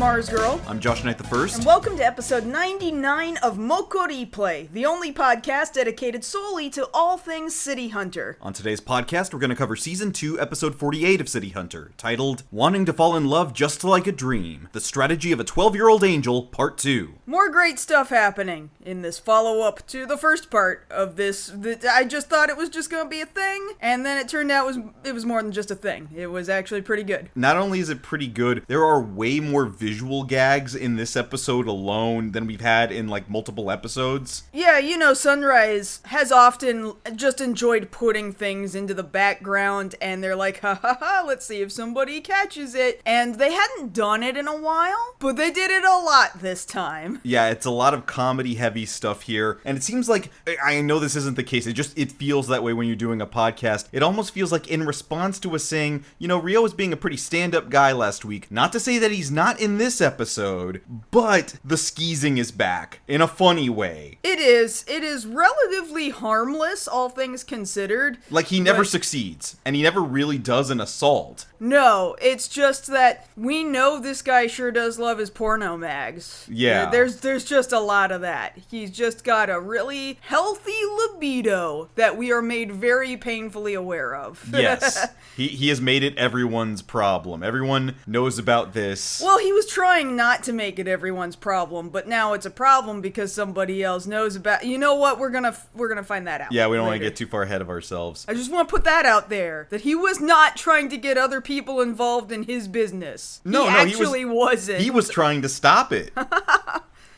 MarzGurl. I'm JoshKnightTheFirst. And welcome to episode 99 of MokkoriPlay, the only podcast dedicated solely to all things City Hunter. On today's podcast, we're going to cover Season 2, Episode 48 of City Hunter, titled Wanting to Fall in Love Just Like a Dream, The Strategy of a 12-Year-Old Angel, Part 2. More great stuff happening in this follow-up to the first part of this. I just thought it was just going to be a thing, and then it turned out it was more than just a thing. It was actually pretty good. Not only is it pretty good, there are way more visual gags in this episode alone than we've had in, multiple episodes. Yeah, you know, Sunrise has often just enjoyed putting things into the background, and they're like, ha ha ha, let's see if somebody catches it. And they hadn't done it in a while, but they did it a lot this time. Yeah, it's a lot of comedy-heavy stuff here, and it seems like, I know this isn't the case, it feels that way when you're doing a podcast. It almost feels like in response to us saying, you know, Ryo was being a pretty stand-up guy last week. Not to say that he's not in this episode, but the skeezing is back, in a funny way. It is relatively harmless, all things considered. Like, he never succeeds, and he never really does an assault. No, it's just that we know this guy sure does love his porno mags. Yeah. There's just a lot of that. He's just got a really healthy libido that we are made very painfully aware of. Yes. He has made it everyone's problem. Everyone knows about this. Well, he was trying not to make it everyone's problem, but now it's a problem because somebody else knows about. You know what? We're gonna find that out. Yeah, we don't want to get too far ahead of ourselves. I just want to put that out there, that he was not trying to get other people involved in his business. He actually wasn't. He was trying to stop it.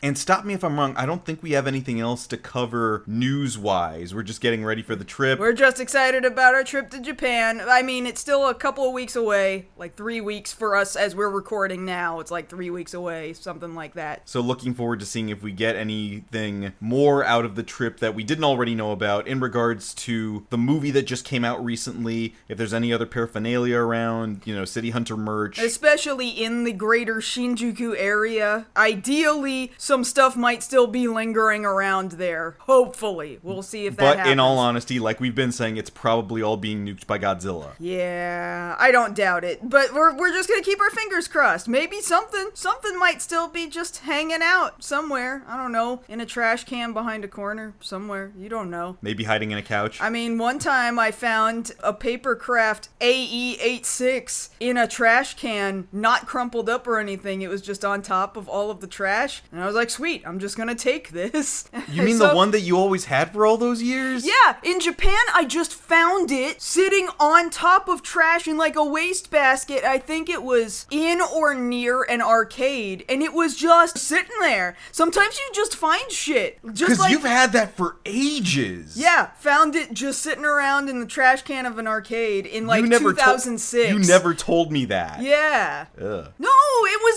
And stop me if I'm wrong, I don't think we have anything else to cover news-wise. We're just getting ready for the trip. We're just excited about our trip to Japan. I mean, it's still a couple of weeks away, like 3 weeks for us as we're recording now. It's like 3 weeks away, something like that. So looking forward to seeing if we get anything more out of the trip that we didn't already know about in regards to the movie that just came out recently, if there's any other paraphernalia around, you know, City Hunter merch. Especially in the greater Shinjuku area. Ideally, some stuff might still be lingering around there. Hopefully. We'll see if that happens. But in all honesty, like we've been saying, it's probably all being nuked by Godzilla. Yeah, I don't doubt it. But we're just gonna keep our fingers crossed. Maybe something might still be just hanging out somewhere. I don't know. In a trash can behind a corner somewhere. You don't know. Maybe hiding in a couch. I mean, one time I found a Papercraft AE86 in a trash can, not crumpled up or anything. It was just on top of all of the trash. And I was like, sweet, I'm just gonna take this. You mean the one that you always had for all those years? Yeah, in Japan, I just found it sitting on top of trash in like a wastebasket. I think it was in or near an arcade, and it was just sitting there. Sometimes you just find shit. Because you've had that for ages. Yeah, found it just sitting around in the trash can of an arcade in like 2006. You never told me that. Yeah. Ugh. No, it was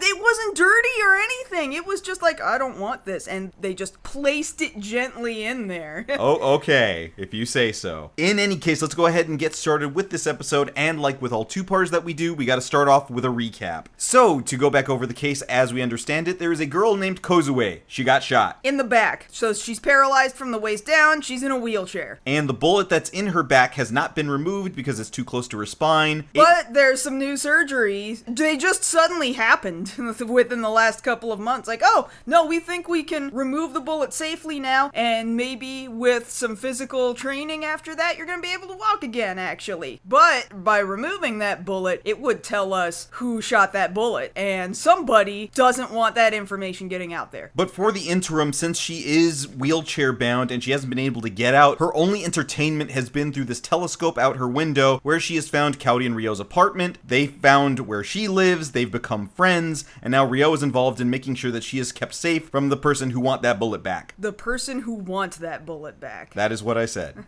it wasn't dirty or anything. It was just like, I don't want this. And they just placed it gently in there. Oh, okay. If you say so. In any case, let's go ahead and get started with this episode. And like with all two-parters that we do, we got to start off with a recap. So, to go back over the case as we understand it, there is a girl named Kozue. She got shot. In the back. So she's paralyzed from the waist down. She's in a wheelchair. And the bullet that's in her back has not been removed because it's too close to her spine. But there's some new surgeries. They just suddenly happened within the last couple of months. Like, oh, no, we think we can remove the bullet safely now, and maybe with some physical training after that, you're gonna be able to walk again, actually. But by removing that bullet, it would tell us who shot that bullet, and somebody doesn't want that information getting out there. But for the interim, since she is wheelchair bound and she hasn't been able to get out, her only entertainment has been through this telescope out her window, where she has found Cowdy and Ryo's apartment. They found where she lives, they've become friends, and now Ryo is involved in making sure that she is kept safe from the person who want that bullet back. The person who wants that bullet back. That is what I said.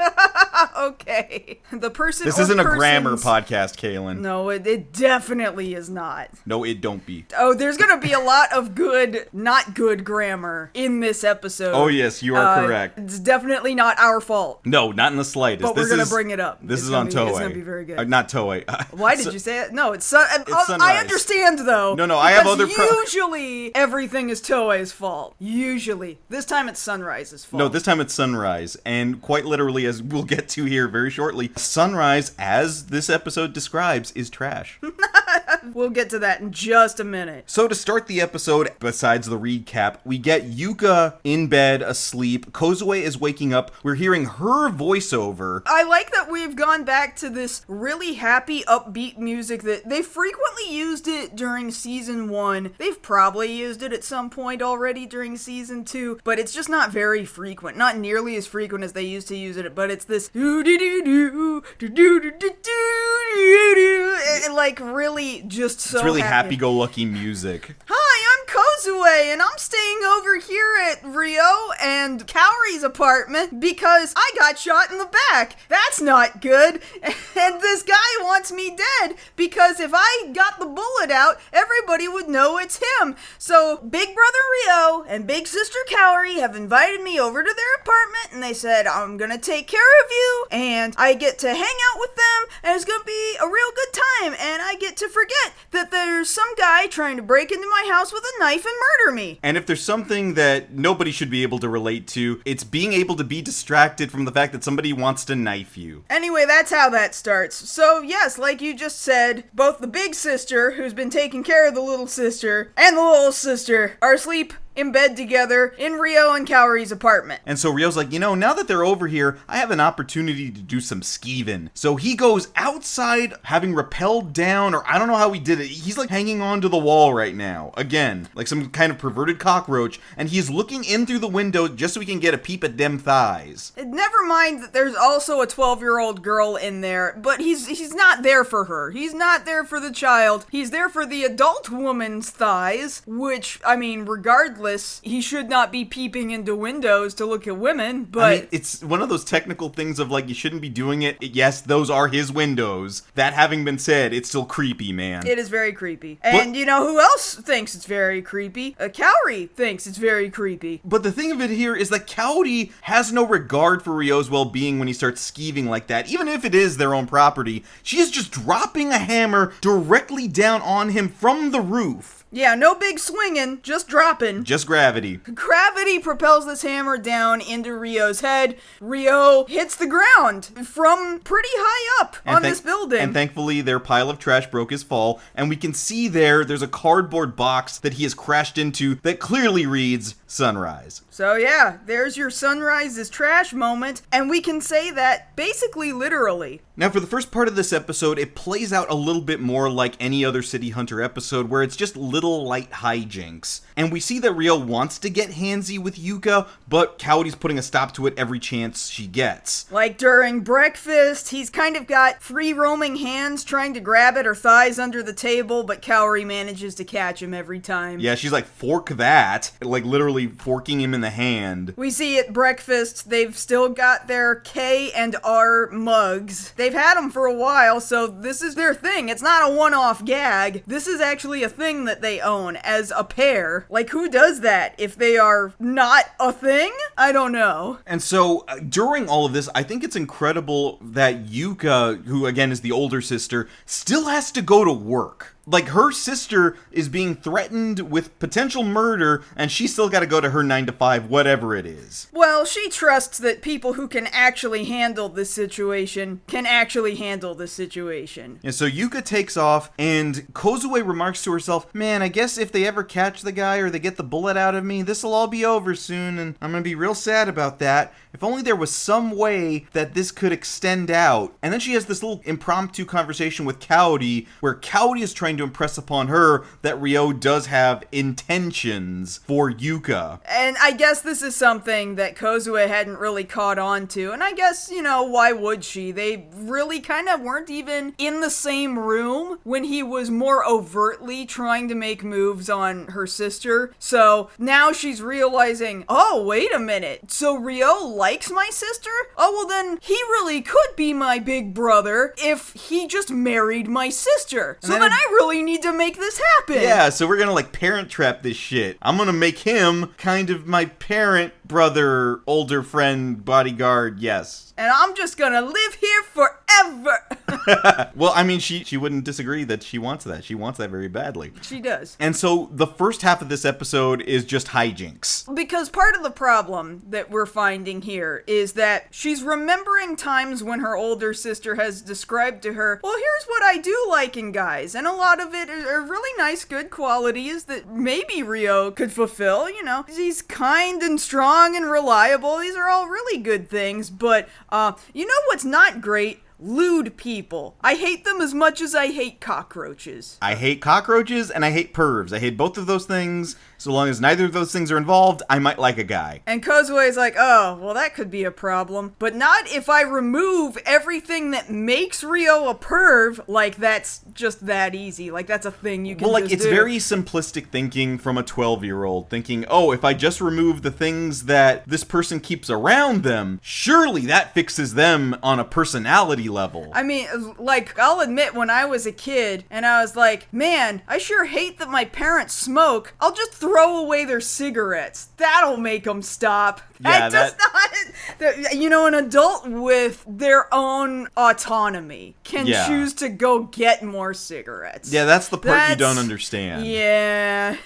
Okay. The person. This isn't a grammar podcast, Kaylin. No, it definitely is not. No, it don't be. Oh, there's gonna be a lot of good, not good grammar in this episode. Oh yes, you are correct. It's definitely not our fault. No, not in the slightest. But we're gonna bring it up. This is on Toei. It's gonna be very good. Not Toei. Why did you say it? No, it's Sunrise. I understand though. No, I have other. Usually everything is Toei's fault. Usually, this time it's Sunrise's fault. No, this time it's Sunrise, and quite literally, as we'll get to here very shortly, Sunrise, as this episode describes, is trash. we'll get to that in just a minute. So to start the episode, besides the recap, we get Yuka in bed, asleep. Kozue is waking up. We're hearing her voiceover. I like that we've gone back to this really happy, upbeat music that they frequently used it during season 1. They've probably used it at some point already during season 2, but it's just not very frequent. Not nearly as frequent as they used to use it, but it's this like really just so It's really happy-go-lucky music. Hi, I'm Kozue, and I'm staying over here at Rio and Kaori's apartment because I got shot in the back. That's not good. And this guy wants me dead because if I got the bullet out, everybody would know it's him. So Big Brother Rio and Big Sister Kaori have invited me over to their apartment, and they said, I'm gonna take care of you, and I get to hang out with them, and it's gonna be a real good time, and I get to forget that there's some guy trying to break into my house with a knife and murder me. And if there's something that nobody should be able to relate to, it's being able to be distracted from the fact that somebody wants to knife you. Anyway, that's how that starts. So yes, like you just said, both the big sister, who's been taking care of the little sister, and the little sister are asleep in bed together in Rio and Kaori's apartment. And so Rio's like, now that they're over here, I have an opportunity to do some skeeving. So he goes outside, having rappelled down, or I don't know how he did it. He's like hanging onto the wall right now. Again, like some kind of perverted cockroach. And he's looking in through the window just so he can get a peep at them thighs. Never mind that there's also a 12-year-old girl in there, but he's not there for her. He's not there for the child. He's there for the adult woman's thighs, which, I mean, regardless, he should not be peeping into windows to look at women, but... I mean, it's one of those technical things of, like, you shouldn't be doing it. Yes, those are his windows. That having been said, it's still creepy, man. It is very creepy. And you know who else thinks it's very creepy? Kaori thinks it's very creepy. But the thing of it here is that Kaori has no regard for Ryo's well-being when he starts skeeving like that. Even if it is their own property, she is just dropping a hammer directly down on him from the roof. Yeah, no big swinging, just dropping. Just gravity. Gravity propels this hammer down into Ryo's head. Ryo hits the ground from pretty high up on this building. And thankfully, their pile of trash broke his fall, and we can see there's a cardboard box that he has crashed into that clearly reads Sunrise. So yeah, there's your sunrise is trash moment, and we can say that basically literally. Now, for the first part of this episode, it plays out a little bit more like any other City Hunter episode, where it's just little light hijinks. And we see that Ryo wants to get handsy with Yuka, but Kaori's putting a stop to it every chance she gets. Like during breakfast, he's kind of got free roaming hands trying to grab at her thighs under the table, but Kaori manages to catch him every time. Yeah, she's like, fork that, like literally forking him in the hand. We see at breakfast, they've still got their K and R mugs. They've had them for a while, so this is their thing. It's not a one-off gag. This is actually a thing that they own as a pair. Like, who does that if they are not a thing? I don't know. And so, during all of this, I think it's incredible that Yuka, who again is the older sister, still has to go to work. Like, her sister is being threatened with potential murder, and she's still got to go to her 9 to 5, whatever it is. Well, she trusts that people who can actually handle this situation can actually handle this situation. And so Yuka takes off, and Kozue remarks to herself, man, I guess if they ever catch the guy or they get the bullet out of me, this'll all be over soon, and I'm gonna be real sad about that. If only there was some way that this could extend out. And then she has this little impromptu conversation with Kaori, where Kaori is trying to impress upon her that Ryo does have intentions for Yuka. And I guess this is something that Kozue hadn't really caught on to. And I guess, why would she? They really kind of weren't even in the same room when he was more overtly trying to make moves on her sister. So now she's realizing, oh, wait a minute. So Ryo likes my sister? Oh, well then he really could be my big brother if he just married my sister. So then I really need to make this happen. Yeah, so we're gonna parent trap this shit. I'm gonna make him kind of my parent, brother, older friend, bodyguard, yes. And I'm just gonna live here forever. Well, I mean, she wouldn't disagree that she wants that. She wants that very badly. She does. And so the first half of this episode is just hijinks. Because part of the problem that we're finding here is that she's remembering times when her older sister has described to her, well, here's what I do like in guys. And a lot of it are really nice, good qualities that maybe Rio could fulfill. You know, he's kind and strong and reliable. These are all really good things. But, you know what's not great? Lewd people. I hate them as much as I hate cockroaches. I hate cockroaches and I hate pervs. I hate both of those things. So long as neither of those things are involved, I might like a guy. And Kozue's like, oh, well, that could be a problem. But not if I remove everything that makes Rio a perv. Like, that's just that easy. Like, that's a thing you can Well, like, just it's do. very simplistic thinking from a 12-year-old. Thinking, oh, if I just remove the things that this person keeps around them, surely that fixes them on a personality level. I mean, like, I'll admit when I was a kid and I was like, man, I sure hate that my parents smoke. I'll just throw away their cigarettes. That'll make them stop. Yeah, That does not... You know, an adult with their own autonomy can choose to go get more cigarettes. Yeah, that's the part you don't understand. Yeah.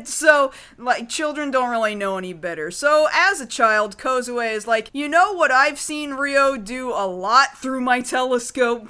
So, like, children don't really know any better. So, as a child, Kozue is like, you know what I've seen Rio do a lot through my telescope?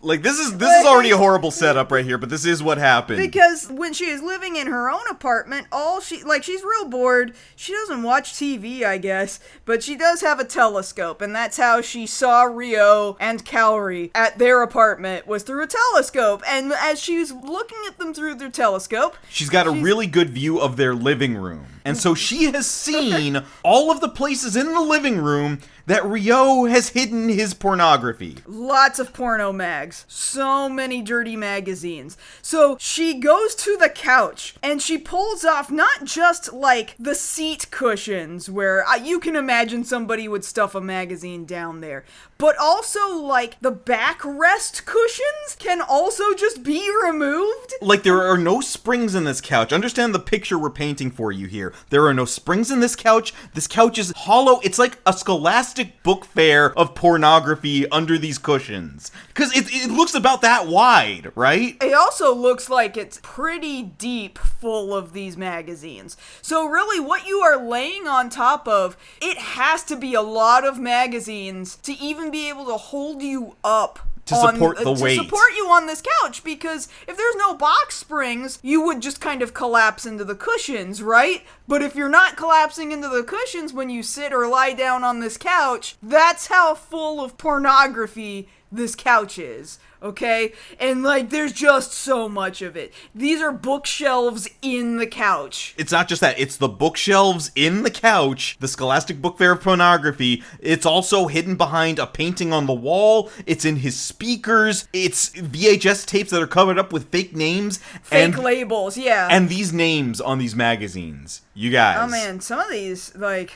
Like, this is already a horrible setup right here, but this is what happened. Because when she is living in her own apartment, she's real bored. She doesn't watch TV, I guess, but she does have a telescope, and that's how she saw Rio and Kaori at their apartment, was through a telescope. And as she's looking at them through their telescope, she's got a really good view of their living room. And so she has seen all of the places in the living room that Rio has hidden his pornography. Lots of porno mags. So many dirty magazines. So she goes to the couch and she pulls off not just like the seat cushions where you can imagine somebody would stuff a magazine down there, but also like the backrest cushions can also just be removed. Like, there are no springs in this couch. Understand the picture we're painting for you here. There are no springs in this couch. This couch is hollow. It's like a scholastic book fair of pornography under these cushions. Because it looks about that wide, right? It also looks like it's pretty deep full of these magazines. So really what you are laying on top of, it has to be a lot of magazines to even be able to hold you up. To support the weight. To support you on this couch, because if there's no box springs, you would just kind of collapse into the cushions, right? But if you're not collapsing into the cushions when you sit or lie down on this couch, that's how full of pornography this couch is, okay? And, like, there's just so much of it. These are bookshelves in the couch. It's not just that. It's the bookshelves in the couch, the Scholastic Book Fair of pornography. It's also hidden behind a painting on the wall. It's in his speakers. It's VHS tapes that are covered up with fake names. Fake labels, yeah. And these names on these magazines. You guys. Oh, man, some of these, like...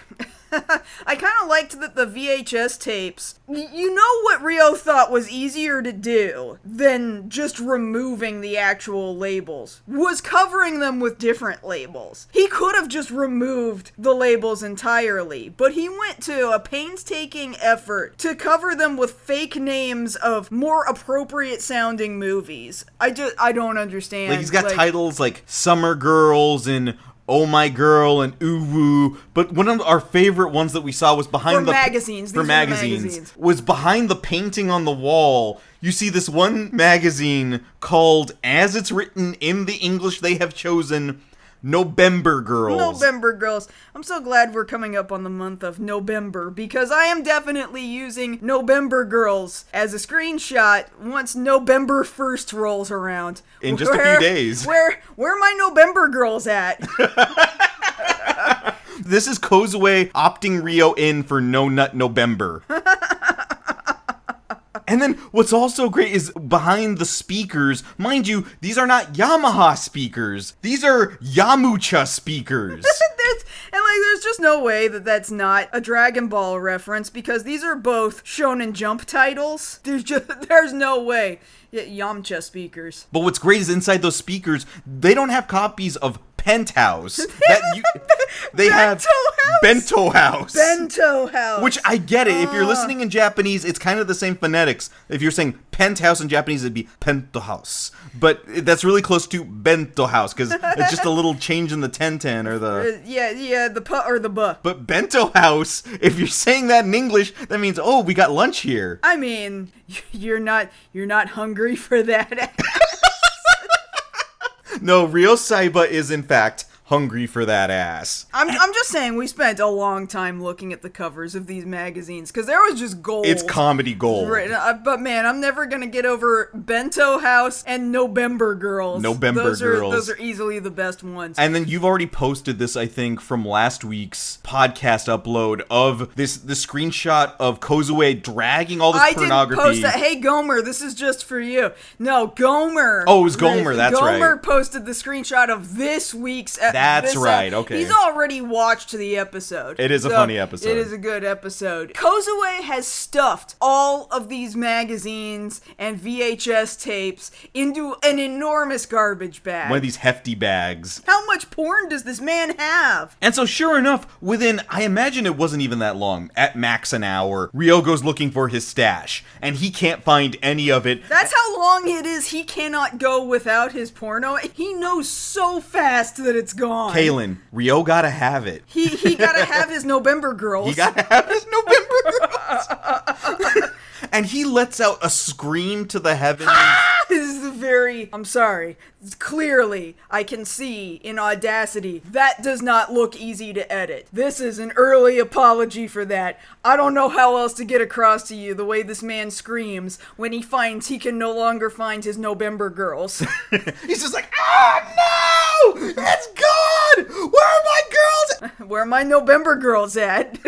I kind of liked that the VHS tapes, you know what Rio thought was easier to do than just removing the actual labels, was covering them with different labels. He could have just removed the labels entirely, but he went to a painstaking effort to cover them with fake names of more appropriate sounding movies. I don't understand. Like, he's got titles like Summer Girls and Oh My Girl and Ooh Woo, but one of our favorite ones that we saw was behind magazines. Was behind the painting on the wall. You see this one magazine called, as it's written in the English they have chosen, Nobember Girls. Nobember Girls. I'm so glad we're coming up on the month of Nobember, because I am definitely using Nobember Girls as a screenshot once Nobember 1st rolls around. In just a few days. Where are my Nobember Girls at? This is Kozue opting Rio in for No Nut Nobember. And then what's also great is behind the speakers, mind you, these are not Yamaha speakers. These are Yamucha speakers. There's just no way that that's not a Dragon Ball reference, because these are both Shonen Jump titles. There's no way. Yamcha speakers. But what's great is inside those speakers, they don't have copies of penthouse. They have bento house. Bento house. Which I get it. If you're listening in Japanese, it's kind of the same phonetics. If you're saying penthouse in Japanese, it'd be pento house. But that's really close to bento house because it's just a little change in the ten or the... yeah, the pu or the bu. But bento house, if you're saying that in English, that means, oh, we got lunch here. I mean, you're not hungry for that. No, Ryo Saiba is, in fact, hungry for that ass. I'm just saying, we spent a long time looking at the covers of these magazines, because there was just gold. It's comedy gold. Right, but man, I'm never gonna get over Bento House and Nobember Girls. Those are easily the best ones. And then you've already posted this, I think, from last week's podcast upload of the screenshot of Kozue dragging all this pornography. I didn't post that. Hey, Gomer, this is just for you. No, Gomer. Oh, it was Gomer, that's right. Gomer posted the screenshot of this week's episode. That's right, okay. He's already watched the episode. It is a funny episode. It is a good episode. Kozue has stuffed all of these magazines and VHS tapes into an enormous garbage bag. One of these hefty bags. How much porn does this man have? And so sure enough, I imagine it wasn't even that long, at max an hour, Ryo goes looking for his stash, and he can't find any of it. That's how long it is he cannot go without his porno. He knows so fast that it's gone. Kaylin, Ryo gotta have it. He gotta have his Nobember Girls. He gotta have his Nobember Girls. And he lets out a scream to the heavens. This is I'm sorry. Clearly, I can see in Audacity, that does not look easy to edit. This is an early apology for that. I don't know how else to get across to you the way this man screams when he finds he can no longer find his Nobember Girls. He's just like, oh no! It's gone! Where are my girls? Where are my Nobember Girls at?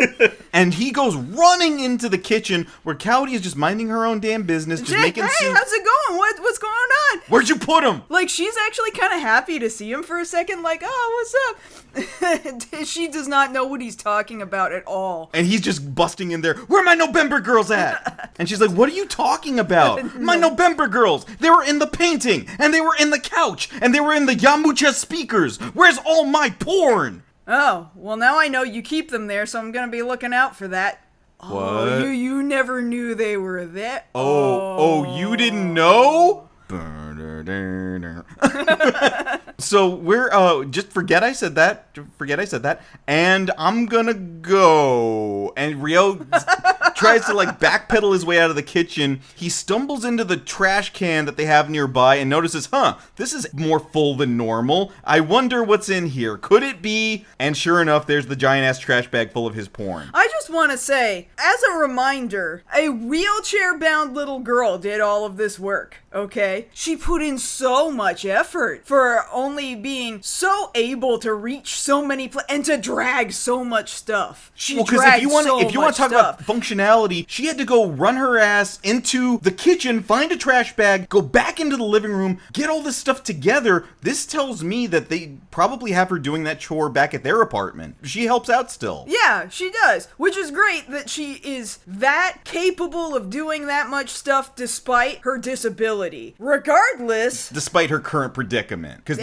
And he goes running into the kitchen where Cowdy is just minding her own damn business, just making soup. Hey, how's it going? What's going on? Where'd you put him? Like, she's actually kind of happy to see him for a second, like, oh, what's up? She does not know what he's talking about at all. And he's just busting in there, where are my Nobember Girls at? And she's like, what are you talking about? My Nobember Girls, they were in the painting, and they were in the couch, and they were in the Yamucha speakers. Where's all my porn? Oh, well now I know you keep them there, so I'm gonna be looking out for that. What? Oh, you never knew they were there? Oh, you didn't know? So we're just forget I said that, and I'm gonna go. And Ryo tries to like backpedal his way out of the kitchen. He stumbles into the trash can that they have nearby and notices, this is more full than normal. I wonder what's in here. Could it be? And sure enough, there's the giant ass trash bag full of his porn. I just want to say, as a reminder, a wheelchair-bound little girl did all of this work, okay? She put in so much effort for only being so able to reach so many and to drag so much stuff. Because if you want to talk about functionality, she had to go run her ass into the kitchen, find a trash bag, go back into the living room, get all this stuff together. This tells me that they probably have her doing that chore back at their apartment. She helps out still. Yeah, she does, which is great that she is that capable of doing that much stuff despite her disability. Regardless, despite her current predicament, because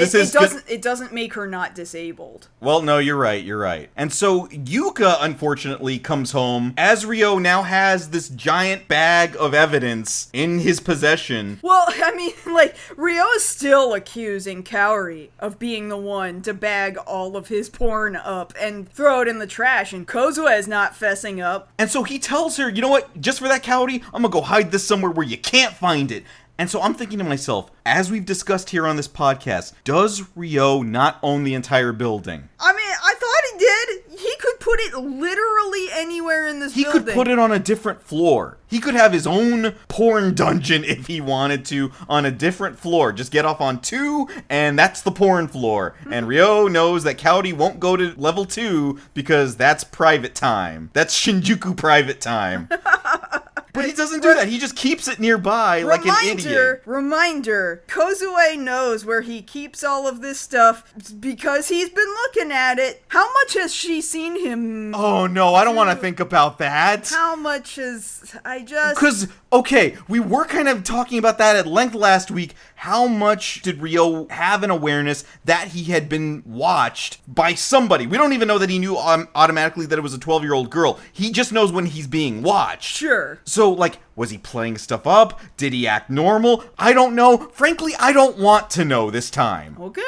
it doesn't make her not disabled. Well, no, you're right. And so Yuka unfortunately comes home as Ryo now has this giant bag of evidence in his possession. Well, I mean, like, Ryo is still accusing Kaori of being the one to bag all of his porn up and throw it in the trash, and Kozue is not fessing up. And so he tells her, you know what, just for that, Kaori, I'm gonna go hide this somewhere where you can't find it. And so I'm thinking to myself, as we've discussed here on this podcast, does Ryo not own the entire building? I mean, I thought he did. He could put it literally anywhere in this building. He could put it on a different floor. He could have his own porn dungeon if he wanted to on a different floor. Just get off on 2, and that's the porn floor. And Ryo knows that Kaori won't go to level 2 because that's private time. That's Shinjuku private time. But he doesn't do that. He just keeps it nearby like an idiot. Reminder, Kozue knows where he keeps all of this stuff because he's been looking at it. How much has she seen him? Oh no, I don't want to think about that. How much is... Because, okay, we were kind of talking about that at length last week. How much did Ryo have an awareness that he had been watched by somebody? We don't even know that he knew automatically that it was a 12-year-old girl. He just knows when he's being watched. Sure. So, like, was he playing stuff up? Did he act normal? I don't know. Frankly, I don't want to know this time. Okay.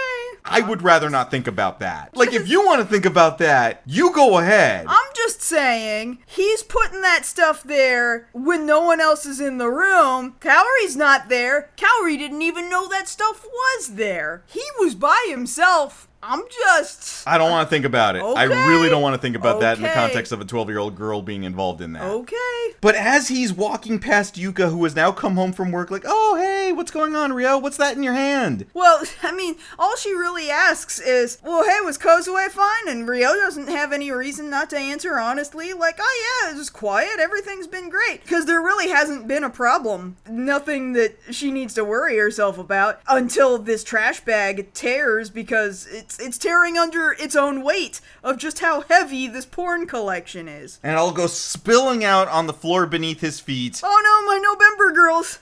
I would rather not think about that. Like, if you want to think about that, you go ahead. I'm just saying, he's putting that stuff there when no one else is in the room. Kaori's not there. Kaori didn't even know that stuff was there. He was by himself. I don't want to think about it. Okay. I really don't want to think about that in the context of a 12-year-old girl being involved in that. Okay. But as he's walking past Yuka, who has now come home from work, like, oh, hey, what's going on, Ryo? What's that in your hand? Well, I mean, all she really asks is, well, hey, was Kozue fine? And Ryo doesn't have any reason not to answer honestly. Like, oh, yeah, it's just quiet. Everything's been great. Because there really hasn't been a problem. Nothing that she needs to worry herself about until this trash bag tears because it's tearing under its own weight of just how heavy this porn collection is. And it'll go spilling out on the floor beneath his feet. Oh no, my Nobember girls!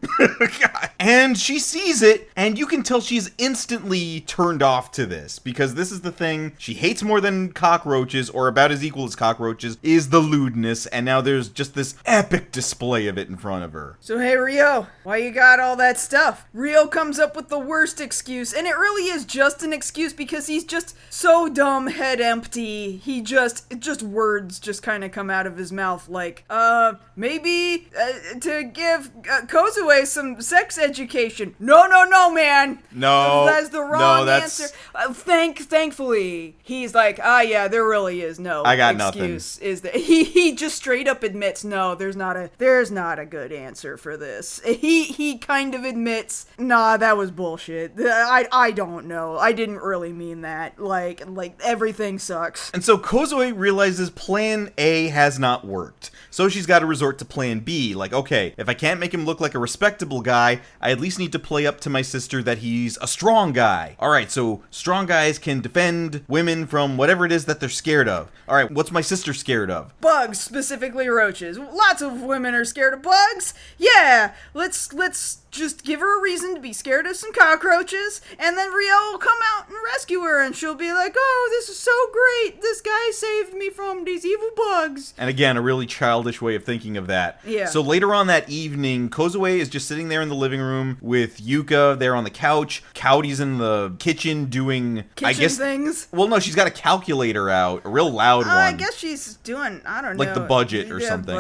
And she sees it, and you can tell she's instantly turned off to this, because this is the thing she hates more than cockroaches, or about as equal as cockroaches, is the lewdness, and now there's just this epic display of it in front of her. So hey Ryo, why you got all that stuff? Ryo comes up with the worst excuse, and it really is just an excuse because he's just so dumb, head empty. Just words just kind of come out of his mouth like, maybe to give Kozue some sex education. No, man. No. That's the wrong answer. Thankfully, he's like, yeah, there really is no I got excuse. nothing. Is that he just straight up admits, no, there's not a good answer for this. He kind of admits, nah, that was bullshit. I don't know. I didn't really mean that. Like everything sucks. And so Kozue realizes plan A has not worked. So she's got to resort to plan B. Like, okay, if I can't make him look like a respectable guy, I at least need to play up to my sister that he's a strong guy. Alright, so strong guys can defend women from whatever it is that they're scared of. Alright, what's my sister scared of? Bugs, specifically roaches. Lots of women are scared of bugs. Yeah, let's just give her a reason to be scared of some cockroaches, and then Ryo will come out and rescue her, and she'll be like, oh, this is so great. This guy saved me from these evil bugs. And again, a really childish way of thinking of that. Yeah. So later on that evening, Kozue is just sitting there in the living room with Yuka there on the couch. Kaori's in the kitchen doing, things. Well, no, she's got a calculator out, a real loud one. I guess she's doing, I don't know. Like the budget or something.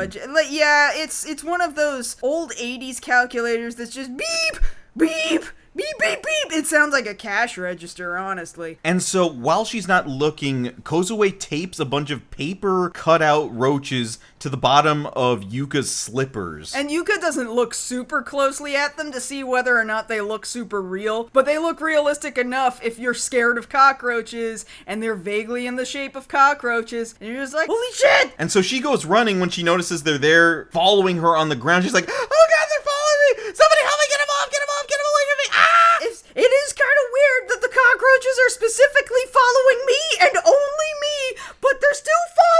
Yeah, it's one of those old 80s calculators that's just beep, beep, beep, beep, beep. It sounds like a cash register, honestly. And so while she's not looking, Kozue tapes a bunch of paper cutout roaches to the bottom of Yuka's slippers. And Yuka doesn't look super closely at them to see whether or not they look super real, but they look realistic enough if you're scared of cockroaches and they're vaguely in the shape of cockroaches, and you're just like, holy shit! And so she goes running when she notices they're there following her on the ground. She's like, oh god, they're following me! Somebody help me, get them off, get away from me! Ah! It is kind of weird that the cockroaches are specifically following me and only me, but they're still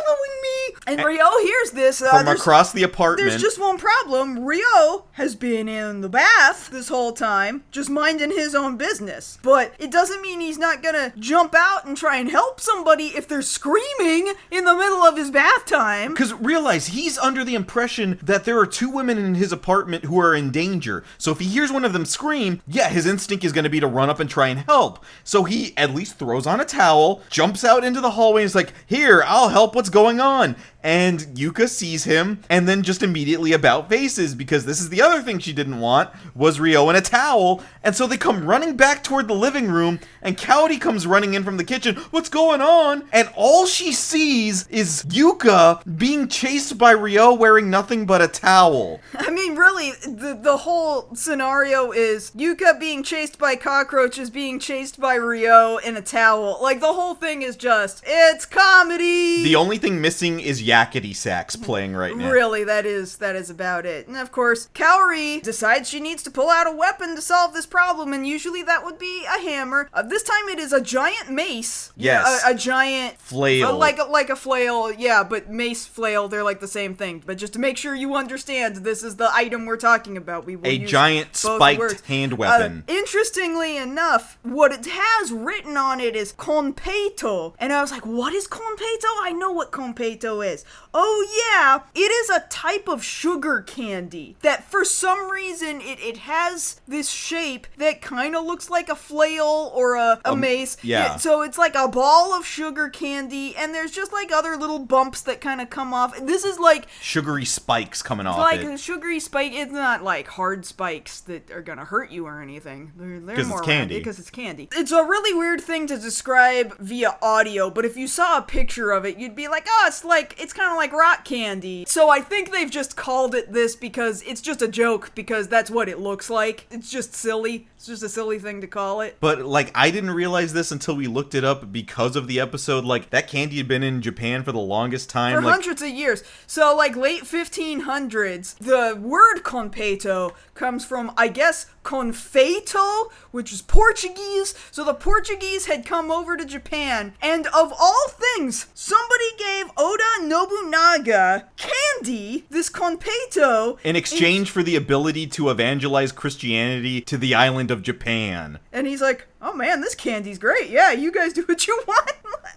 following me. And Ryo hears this. From across the apartment. There's just one problem. Ryo has been in the bath this whole time, just minding his own business. But it doesn't mean he's not gonna jump out and try and help somebody if they're screaming in the middle of his bath time. Because realize, he's under the impression that there are two women in his apartment who are in danger. So if he hears one of them scream, yeah, his instinct is going to be to run up and try and help. So he at least throws on a towel, jumps out into the hallway, and is like, here, I'll help, what's going on? And Yuka sees him, and then just immediately about faces, because this is the other thing she didn't want, was Ryo in a towel. And so they come running back toward the living room, and Kaori comes running in from the kitchen, what's going on? And all she sees is Yuka being chased by Ryo wearing nothing but a towel. I mean, really, the whole scenario is Yuka being chased by cockroaches, being chased by Ryo in a towel. Like, the whole thing is just, it's comedy! The only thing missing is yakety sax playing right now. Really, that is about it. And of course, Kaori decides she needs to pull out a weapon to solve this problem, and usually that would be a hammer. This time it is a giant mace. Yes. A giant flail. Like a flail, yeah, but mace, flail, they're like the same thing. But just to make sure you understand, this is the item we're talking about. We will use giant both spiked words. hand weapon. Interestingly enough, what it has written on it is Konpeito. And I was like, what is Konpeito? I know what Konpeito is. Oh yeah, it is a type of sugar candy that for some reason it has this shape that kind of looks like a flail or a mace. Yeah. So it's like a ball of sugar candy, and there's just like other little bumps that kind of come off. This is like sugary spikes coming off like it. a sugary spike. It's not like hard spikes that are gonna hurt you or anything. They're Because more it's candy. Because it's candy. It's a really weird thing to describe via audio, but if you saw a picture of it, you'd be like, oh, it's kind of like rock candy. So I think they've just called it this because it's just a joke, because that's what it looks like. It's just silly. It's just a silly thing to call it. But, like, I didn't realize this until we looked it up because of the episode. Like, that candy had been in Japan for the longest time. For hundreds of years. So, like, late 1500s, the word Konpeito comes from, I guess, confeito, which is Portuguese. So the Portuguese had come over to Japan, and of all things, somebody gave Oda Nobunaga candy, this Konpeito, in exchange for the ability to evangelize Christianity to the island of Japan. And he's like, oh man, this candy's great. Yeah, you guys do what you want.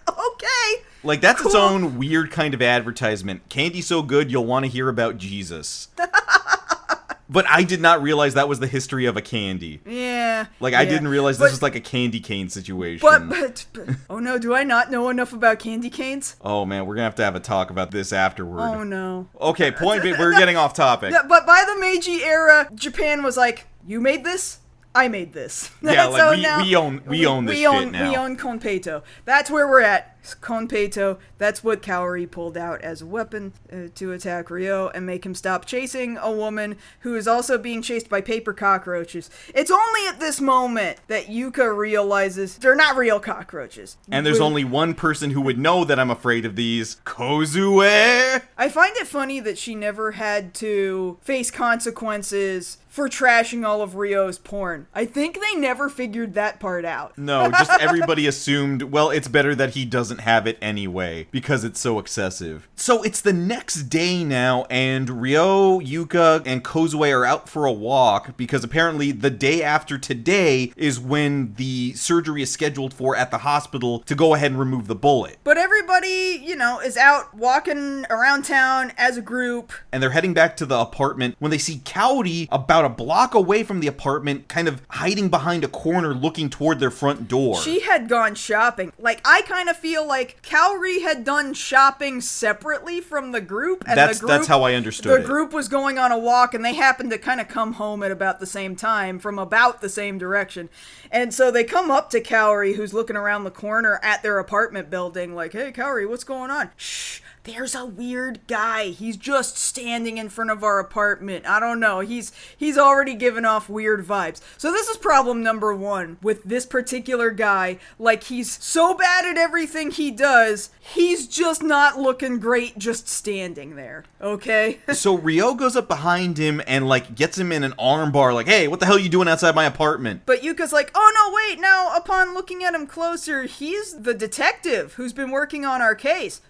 Okay. Like, that's cool. Its own weird kind of advertisement. Candy so good, you'll want to hear about Jesus. But I did not realize that was the history of a candy. Yeah. Like, I didn't realize this was like a candy cane situation. But, oh no, do I not know enough about candy canes? Oh man, we're gonna have a talk about this afterward. Oh no. Okay, we're getting off topic. But by the Meiji era, Japan was like, you made this? I made this. Yeah, so like now, we own this shit now. We own Konpeito. That's where we're at. Konpeito. That's what Kaori pulled out as a weapon to attack Ryo and make him stop chasing a woman who is also being chased by paper cockroaches. It's only at this moment that Yuka realizes they're not real cockroaches. And there's only one person who would know that I'm afraid of these. Kozue! I find it funny that she never had to face consequences for trashing all of Ryo's porn. I think they never figured that part out. No, just everybody assumed, well, it's better that he doesn't have it anyway, because it's so excessive. So it's the next day now, and Ryo, Yuka, and Kozue are out for a walk, because apparently the day after today is when the surgery is scheduled for at the hospital to go ahead and remove the bullet. But everybody, is out walking around town as a group. And they're heading back to the apartment when they see Kaori about a block away from the apartment, kind of hiding behind a corner looking toward their front door. She had gone shopping. Like, I kind of feel like Kaori had done shopping separately from the group. And that's how I understood it. The group was going on a walk, and they happened to kind of come home at about the same time from about the same direction. And so they come up to Kaori, who's looking around the corner at their apartment building, like, hey, Kaori, what's going on? Shh. There's a weird guy. He's just standing in front of our apartment. I don't know. He's already given off weird vibes. So this is problem number one with this particular guy. Like, he's so bad at everything he does, he's just not looking great just standing there. Okay? So Ryo goes up behind him and, like, gets him in an armbar, like, hey, what the hell are you doing outside my apartment? But Yuka's like, oh no, wait, now, upon looking at him closer, he's the detective who's been working on our case.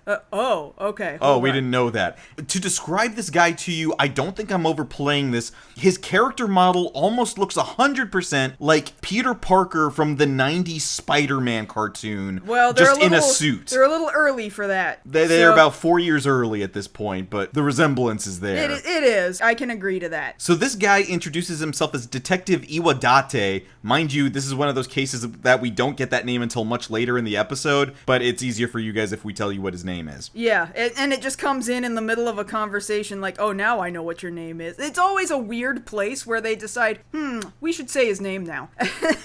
Okay. Oh, we didn't know that. To describe this guy to you, I don't think I'm overplaying this. His character model almost looks 100% like Peter Parker from the 90s Spider-Man cartoon. Well, just in a suit. They're a little early for that. They're about 4 years early at this point, but the resemblance is there. It is. I can agree to that. So this guy introduces himself as Detective Iwadate. Mind you, this is one of those cases that we don't get that name until much later in the episode, but it's easier for you guys if we tell you what his name is. Yeah, and it just comes in the middle of a conversation like, oh, now I know what your name is. It's always a weird place where they decide, we should say his name now.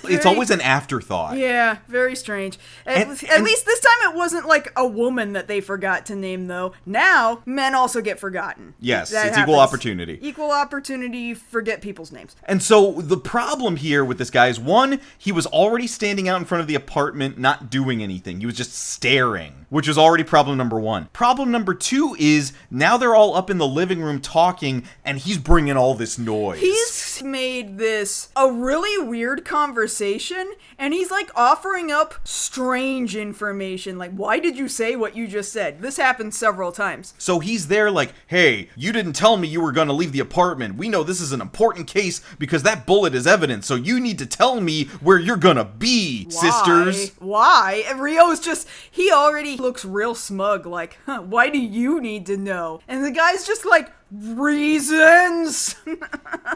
It's always an afterthought. Yeah, very strange. At least this time it wasn't like a woman that they forgot to name, though. Now, men also get forgotten. Yes, it's equal opportunity. Equal opportunity, forget people's names. And so the problem here with this guy is, one, he was already standing out in front of the apartment not doing anything. He was just staring. which is already problem number one. Problem number two is now they're all up in the living room talking, and he's bringing all this noise. He's made this a really weird conversation, and he's like offering up strange information. Like, why did you say what you just said? This happened several times. So he's there like, hey, you didn't tell me you were going to leave the apartment. We know this is an important case because that bullet is evidence, so you need to tell me where you're going to be, sisters. Why? And Rio's just, he already looks real smug, like, why do you need to know? And the guy's just like, reasons.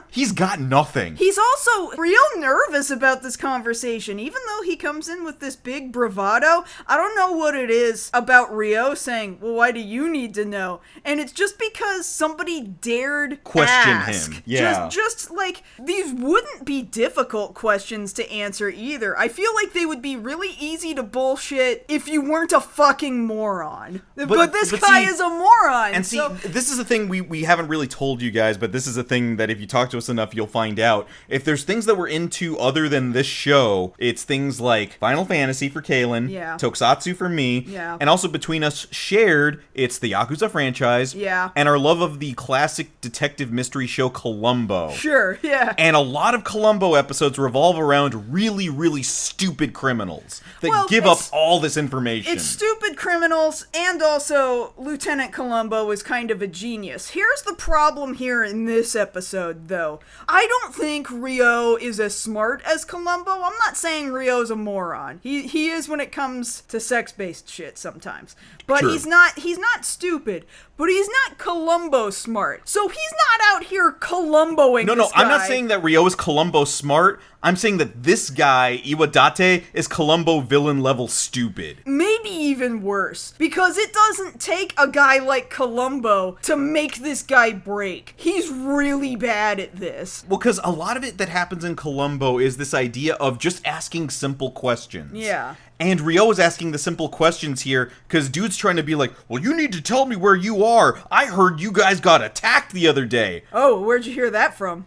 He's got nothing. He's also real nervous about this conversation, even though he comes in with this big bravado. I don't know what it is about Rio saying, well, why do you need to know? And it's just because somebody dared question ask. him. Yeah. Just like, these wouldn't be difficult questions to answer either. I feel like they would be really easy to bullshit if you weren't a fucking moron. But this guy is a moron. And see, this is the thing we haven't really told you guys, but this is a thing that if you talk to us enough, you'll find out. If there's things that we're into other than this show, it's things like Final Fantasy for Kaylin, Tokusatsu for me, and also between us shared, it's the Yakuza franchise, and our love of the classic detective mystery show Columbo. Sure, yeah. And a lot of Columbo episodes revolve around really, really stupid criminals that give up all this information. It's stupid criminals, and also Lieutenant Columbo is kind of a genius. Here's the problem here in this episode, though. I don't think Rio is as smart as Columbo. I'm not saying Rio's a moron. He is when it comes to sex-based shit sometimes. But True. he's not stupid. But he's not Columbo smart. So he's not out here Columboing this guy. I'm not saying that Rio is Columbo smart. I'm saying that this guy, Iwadate, is Columbo villain level stupid. Maybe even worse. Because it doesn't take a guy like Columbo to make this guy break. He's really bad at this. Well, because a lot of it that happens in Columbo is this idea of just asking simple questions. Yeah. And Rio is asking the simple questions here because dude's trying to be like, well, you need to tell me where you are. I heard you guys got attacked the other day. Oh, where'd you hear that from?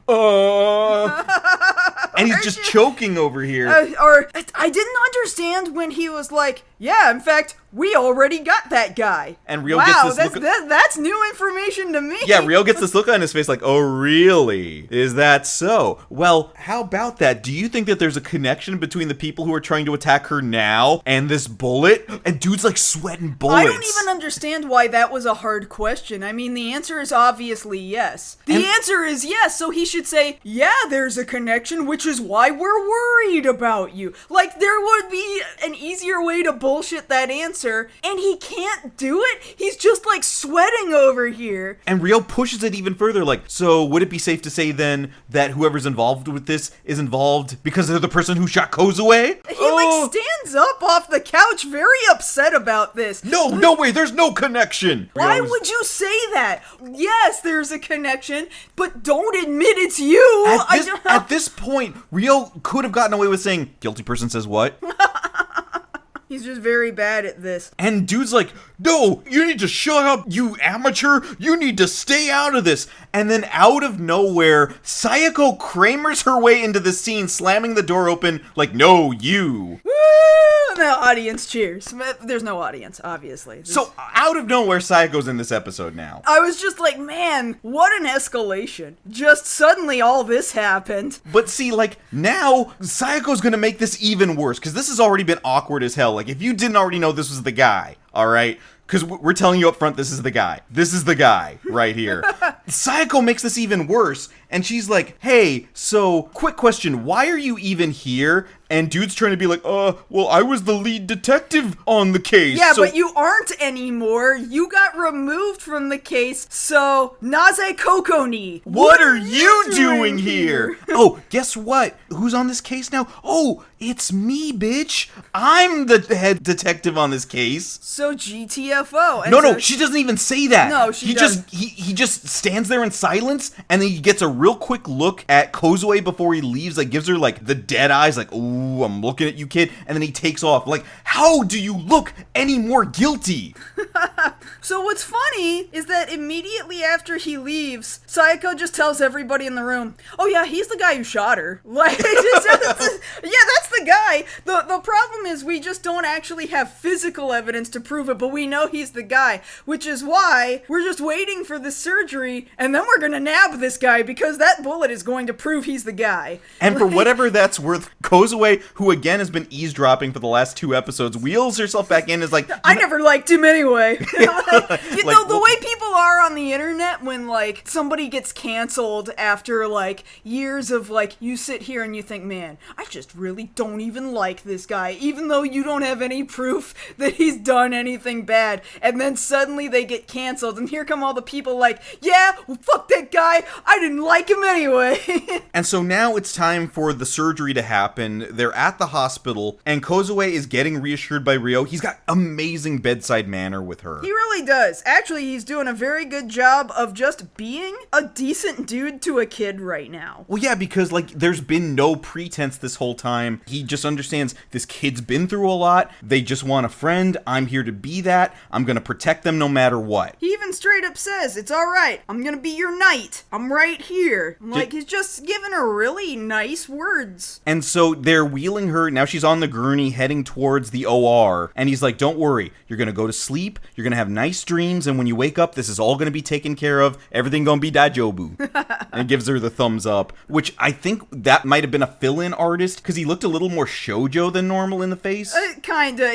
And he's just choking over here. Or I didn't understand when he was like, yeah, in fact, we already got that guy. And Rio gets this look. That's new information to me. Yeah, Rio gets this look on his face like, oh, really? Is that so? Well, how about that? Do you think that there's a connection between the people who are trying to attack her now and this bullet? And dude's like sweating bullets. I don't even understand why that was a hard question. I mean, the answer is obviously yes. The answer is yes, so he should say, yeah, there's a connection, which is why we're worried about you. Like, there would be an easier way to bullshit that answer, and he can't do it. He's just like sweating over here. And Rio pushes it even further, like, so would it be safe to say then that whoever's involved with this is involved because they're the person who shot Kozue? He like stands up off the couch very upset about this. No way, there's no connection. Why would you say that? Yes, there's a connection, but don't admit it's you. At this point, Rio could have gotten away with saying, guilty person says what? He's just very bad at this. And dude's like, no, you need to shut up, you amateur. You need to stay out of this. And then out of nowhere, Sayako Kramers her way into the scene, slamming the door open like, no, you. Woo! The audience cheers. There's no audience, obviously. So out of nowhere, Sayako's in this episode now. I was just like, man, what an escalation. Just suddenly all this happened. But see, like, now, Sayako's gonna make this even worse, because this has already been awkward as hell. Like, if you didn't already know this was the guy, alright? Because we're telling you up front, this is the guy. This is the guy right here. Sayako makes this even worse, and she's like, hey, so, quick question, why are you even here? And dude's trying to be like, well, I was the lead detective on the case. Yeah, but you aren't anymore. You got removed from the case, so Naze Koko ni. What are you doing here? Oh, guess what? Who's on this case now? Oh, it's me, bitch. I'm the head detective on this case. So GTFO. No, she doesn't even say that. No, she doesn't. He just stands stands there in silence, and then he gets a real quick look at Kozue before he leaves, like gives her like the dead eyes, like, ooh, I'm looking at you, kid, and then he takes off. Like, how do you look any more guilty? So what's funny is that immediately after he leaves, Sayako just tells everybody in the room, oh yeah, he's the guy who shot her. Like, yeah, that's the guy. The problem is we just don't actually have physical evidence to prove it, but we know he's the guy, which is why we're just waiting for the surgery, and then we're gonna nab this guy, because that bullet is going to prove he's the guy. And for whatever that's worth, Kozue, who again has been eavesdropping for the last 2 episodes, wheels herself back in, is like, I never liked him anyway. You know, the well, way people are on the internet when, like, somebody gets canceled after, like, years of, like, you sit here and you think, man, I just really don't even like this guy, even though you don't have any proof that he's done anything bad. And then suddenly they get canceled, and here come all the people like, yeah, well, fuck that guy, I didn't like him anyway. And so now it's time for the surgery to happen. They're at the hospital, and Kozue is getting reassured by Ryo. He's got amazing bedside manner with her. He really does. Actually, he's doing a very good job of just being a decent dude to a kid right now. Well, yeah, because, like, there's been no pretense this whole time. He just understands this kid's been through a lot. They just want a friend. I'm here to be that. I'm gonna protect them no matter what. He even straight up says, it's alright. I'm gonna be your knight. I'm right here. Like, he's just giving her really nice words. And so they're wheeling her. Now she's on the gurney heading towards the OR. And he's like, don't worry. You're gonna go to sleep. You're gonna have nice dreams. And when you wake up, this is all gonna be taken care of. Everything gonna be dajobu. And gives her the thumbs up, which I think that might have been a fill-in artist, because he looked a little more shoujo than normal in the face. Kinda.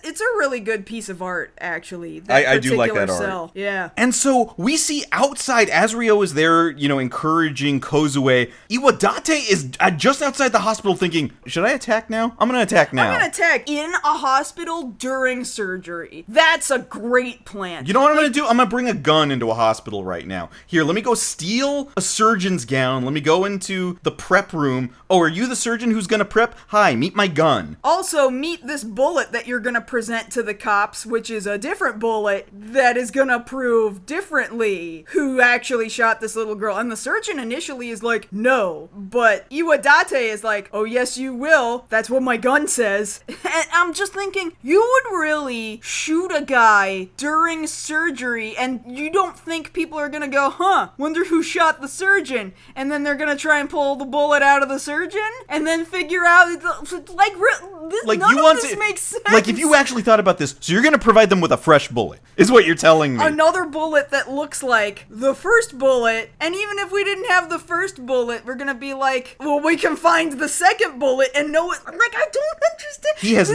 It's a really good piece of art, actually. I do like that cell. art. Yeah. And so we see outside, as Ryo is there, you know, encouraging Kozue, Iwadate is just outside the hospital thinking, should I attack now? I'm gonna attack now. I'm gonna attack in a hospital during surgery. That's a great plan. You know what I'm gonna do? I'm gonna bring a gun into a hospital right now. Here, let me go steal a surgeon's gown. Let me go into the prep room. Oh, are you the surgeon who's gonna prep? Hi, meet my gun. Also, meet this bullet that you're gonna present to the cops, which is a different bullet that is gonna prove differently who actually shot this little girl. And the surgeon initially is like, no. But Iwadate is like, oh yes you will. That's what my gun says. And I'm just thinking, you would really shoot a guy during surgery and you don't think people are gonna go, huh, wonder who shot the surgeon? And then they're gonna try and pull the bullet out of the surgeon? And then figure out, none of this makes sense. Like, if you actually thought about this, so you're gonna provide them with a fresh bullet, is what you're telling me. Another bullet that looks like the first bullet, and even if we didn't have the first bullet, we're gonna be like, well, we can find the second bullet and know it. Like, I don't understand. He has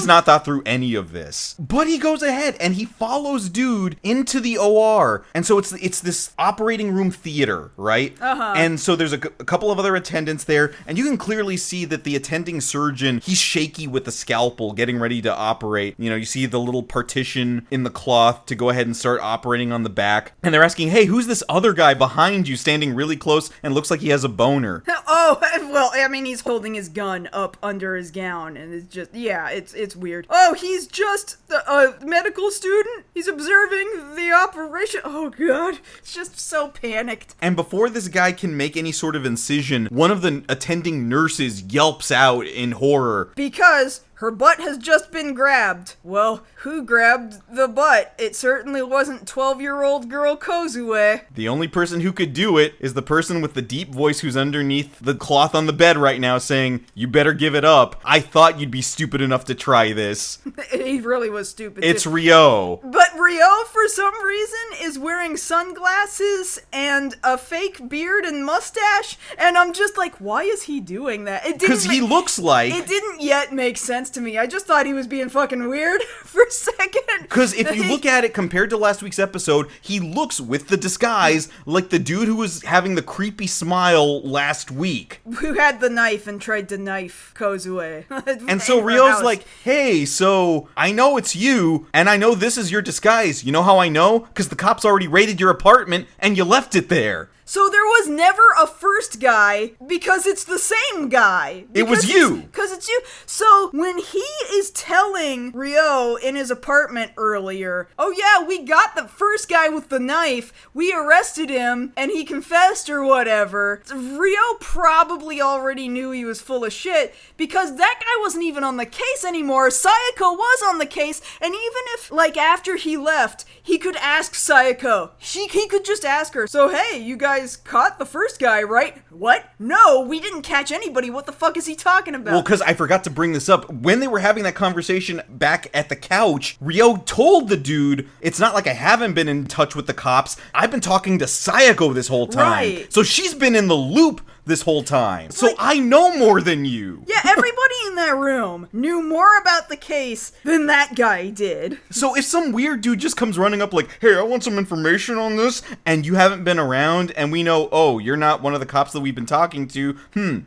not thought through any of this. But he goes ahead and he follows dude into the OR. And so it's this operating room theater, right? Uh-huh. And so there's a couple of other attendants there, and you can clearly see that the attending surgeon, he's shaky with the scalpel, getting ready to operate. You know, you see the little partition in the cloth to go ahead and start operating on the back. And they're asking, hey, who's this other guy behind you standing really close and looks like he has a boner? Oh, well, I mean, he's holding his gun up under his gown, and it's just, yeah, it's weird. Oh, he's just a medical student? He's observing the operation? Oh, God. It's just so panicked. And before this guy can make any sort of incision, one of the attending nurses yelps out in horror. Because her butt has just been grabbed. Well, who grabbed the butt? It certainly wasn't 12-year-old girl Kozue. The only person who could do it is the person with the deep voice who's underneath the cloth on the bed right now saying, you better give it up. I thought you'd be stupid enough to try this. He really was stupid. It's Ryo. But Ryo, for some reason, is wearing sunglasses and a fake beard and mustache, and I'm just like, why is he doing that? Because he looks like... It didn't yet make sense to me. I just thought he was being fucking weird for a second. Because if you look at it compared to last week's episode, he looks, with the disguise, like the dude who was having the creepy smile last week. Who had the knife and tried to knife Kozue. And so Ryo's like, hey, so I know it's you, and I know this is your disguise. You know how I know? Because the cops already raided your apartment, and you left it there. So there was never a first guy because it's the same guy. It was you. Because it's you. So when he is telling Ryo in his apartment earlier, oh yeah, we got the first guy with the knife, we arrested him, and he confessed or whatever, Ryo probably already knew he was full of shit because that guy wasn't even on the case anymore. Sayako was on the case, and even if, like, after he left, he could ask Sayako. He could just ask her, so hey, you guys caught the first guy, right? What? No, we didn't catch anybody. What the fuck is he talking about? Well, because I forgot to bring this up. When they were having that conversation back at the couch, Ryo told the dude, it's not like I haven't been in touch with the cops. I've been talking to Sayako this whole time. Right. So she's been in the loop this whole time. So Like, I know more than you. yeah, everybody in that room knew more about the case than that guy did. So if some weird dude just comes running up like, hey, I want some information on this, and you haven't been around, and we know, oh, you're not one of the cops that we've been talking to,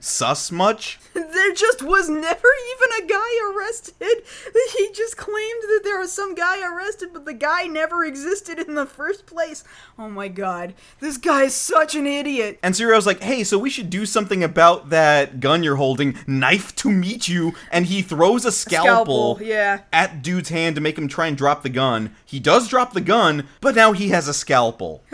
sus much? There just was never even a guy arrested. He just claimed that there was some guy arrested, but the guy never existed in the first place. Oh my god, this guy is such an idiot. And Suryo's like, hey, so we should do something about that gun you're holding, knife to meet you, and he throws a scalpel yeah. at dude's hand to make him try and drop the gun. He does drop the gun, but now he has a scalpel.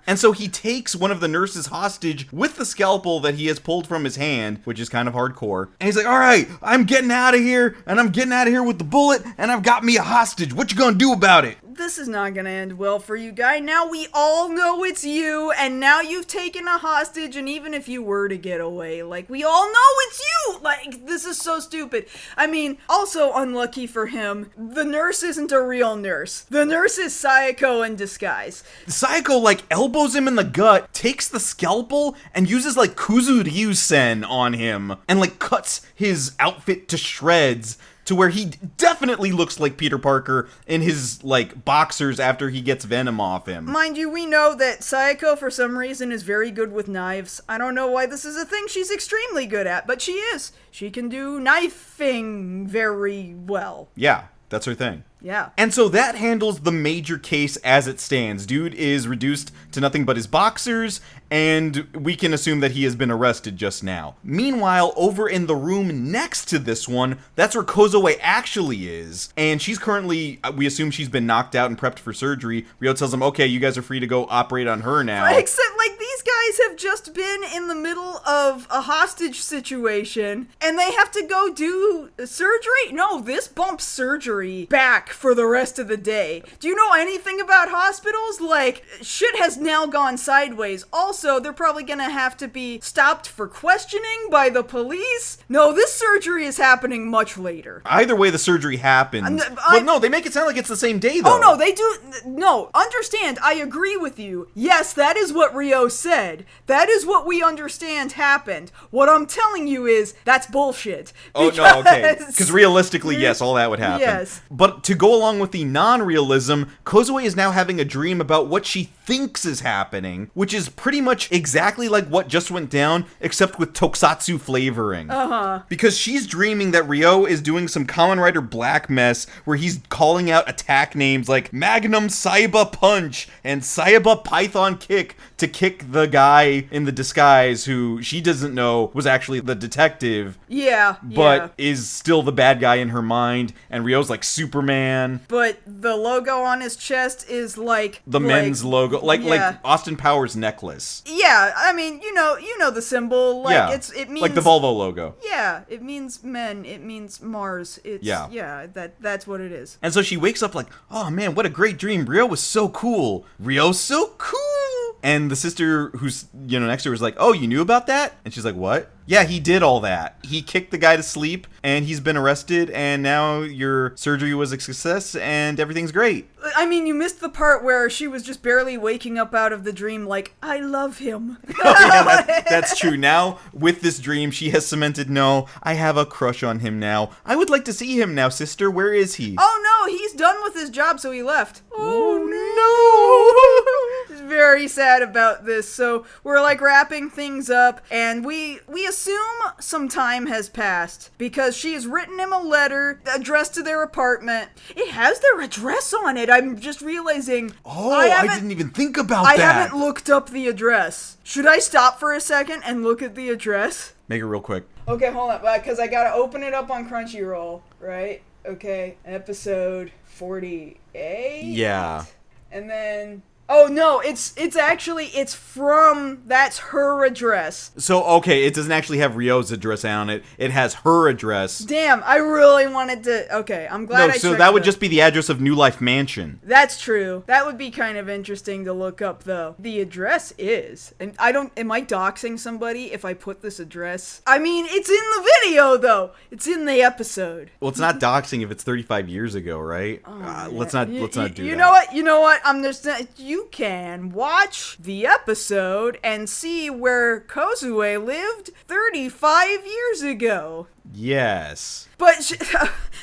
And so he takes one of the nurses hostage with the scalpel that he has pulled from his hand, which is kind of hardcore. And he's like, all right, I'm getting out of here, and I'm getting out of here with the bullet, and I've got me a hostage. What you gonna do about it? This is not gonna end well for you, guy. Now we all know it's you, and now you've taken a hostage, and even if you were to get away, like, we all know it's you! Like, this is so stupid. I mean, also unlucky for him, the nurse isn't a real nurse. The nurse is Sayako in disguise. Sayako, like, elbows him in the gut, takes the scalpel, and uses, like, Kuzuryu-sen on him, and, like, cuts his outfit to shreds, to where he definitely looks like Peter Parker in his, like, boxers after he gets Venom off him. Mind you, we know that Sayako, for some reason, is very good with knives. I don't know why this is a thing she's extremely good at, but she is. She can do knifing very well. Yeah, that's her thing. Yeah. And so that handles the major case as it stands. Dude is reduced to nothing but his boxers, and we can assume that he has been arrested just now. Meanwhile, over in the room next to this one, that's where Kozoe actually is. And she's currently, we assume she's been knocked out and prepped for surgery. Ryo tells them, okay, you guys are free to go operate on her now. Except, like, these guys have just been in the middle of a hostage situation, and they have to go do surgery? No, this bumps surgery back for the rest of the day. Do you know anything about hospitals? Like, shit has now gone sideways. Also, they're probably gonna have to be stopped for questioning by the police. No, this surgery is happening much later. Either way, the surgery happens. But no, they make it sound like it's the same day, though. Oh, no, they do. No, understand, I agree with you. Yes, that is what Ryo said. That is what we understand happened. What I'm telling you is, that's bullshit. Oh, no, okay. Because realistically, yes, all that would happen. Yes. But to go along with the non-realism, Kozoe is now having a dream about what she thinks is happening, which is pretty much exactly like what just went down, except with tokusatsu flavoring. Because she's dreaming that Ryo is doing some Kamen Rider Black mess, where he's calling out attack names like Magnum Saiba Punch and Saiba Python Kick to kick the guy in the disguise who she doesn't know was actually the detective. Yeah, but is still the bad guy in her mind, and Ryo's like Superman. But the logo on his chest is like the men's logo, like Austin Powers necklace. Yeah, I mean, you know the symbol. Like it means like the Volvo logo. Yeah, it means men. It means Mars. It's that's what it is. And so she wakes up like, oh man, what a great dream. Ryo was so cool. Ryo's so cool. And the sister who's, next to her is like, oh, you knew about that? And she's like, what? Yeah, he did all that. He kicked the guy to sleep, and he's been arrested, and now your surgery was a success, and everything's great. I mean, you missed the part where she was just barely waking up out of the dream like, I love him. Oh, yeah, that's true. Now, with this dream, she has cemented, no, I have a crush on him now. I would like to see him now, sister. Where is he? Oh, no, he's done with his job, so he left. Oh, no. Very very sad about this. So we're like wrapping things up, and we assume some time has passed because she has written him a letter addressed to their apartment. It has their address on it. I'm just realizing. Oh, I didn't even think about that. I haven't looked up the address. Should I stop for a second and look at the address? Make it real quick. Okay, hold on, because I gotta open it up on Crunchyroll, right? Okay, episode 48? Yeah. And then... Oh, no, it's from... That's her address. So, okay, it doesn't actually have Ryo's address on it. It has her address. Damn, I really wanted to... Okay, I'm glad I checked so that would just be the address of New Life Mansion. That's true. That would be kind of interesting to look up, though. The address is... And I don't... Am I doxing somebody if I put this address? I mean, it's in the video, though. It's in the episode. Well, it's not doxing if it's 35 years ago, right? Let's not do that. You know what? I'm just... You can watch the episode and see where Kozue lived 35 years ago. Yes. But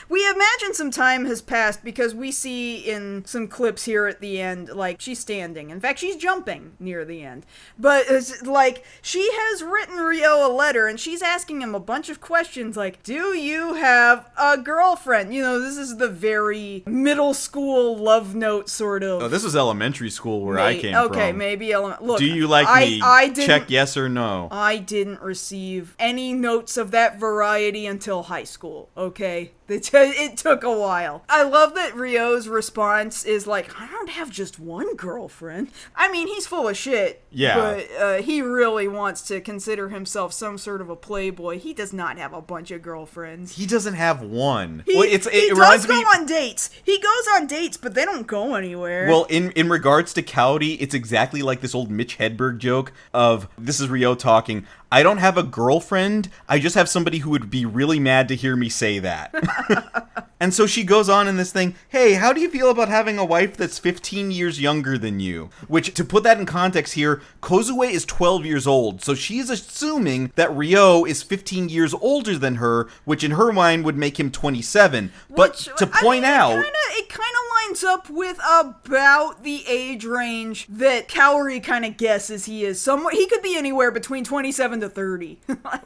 we imagine some time has passed because we see in some clips here at the end, like, she's standing. In fact, she's jumping near the end. But it's like, she has written Ryo a letter, and she's asking him a bunch of questions like, do you have a girlfriend? You know, this is the very middle school love note sort of. Oh, this was elementary school where I came from. Okay, maybe Look, do you like me? Check yes or no. I didn't receive any notes of that variety until high school, okay? It took a while. I love that Ryo's response is like, I don't have just one girlfriend. I mean, he's full of shit. Yeah. But he really wants to consider himself some sort of a playboy. He does not have a bunch of girlfriends. He doesn't have one. He does go on dates. He goes on dates, but they don't go anywhere. Well, in regards to Cowdy, it's exactly like this old Mitch Hedberg joke of, this is Ryo talking, I don't have a girlfriend, I just have somebody who would be really mad to hear me say that. And so she goes on in this thing, hey, how do you feel about having a wife that's 15 years younger than you? Which, to put that in context here, Kozue is 12 years old, so she's assuming that Ryo is 15 years older than her, which in her mind would make him 27. But to point out... It kind of lines up with about the age range that Kaori kind of guesses he is. He could be anywhere between 27 to 30.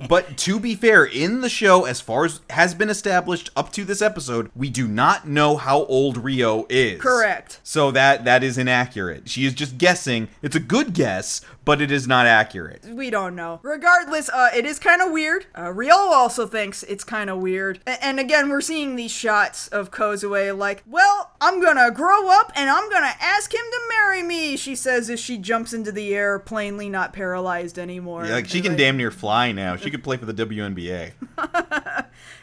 But to be fair, in the show, as far as has been established up to this episode, we do not know how old Ryo is. Correct. So that is inaccurate. She is just guessing. It's a good guess, but it is not accurate. We don't know. Regardless, it is kind of weird. Ryo also thinks it's kind of weird. And again, we're seeing these shots of Kozue like, well, I'm gonna grow up and I'm gonna ask him to marry me, she says as she jumps into the air, plainly not paralyzed anymore. Yeah, like she can damn near fly now. She could play for the WNBA.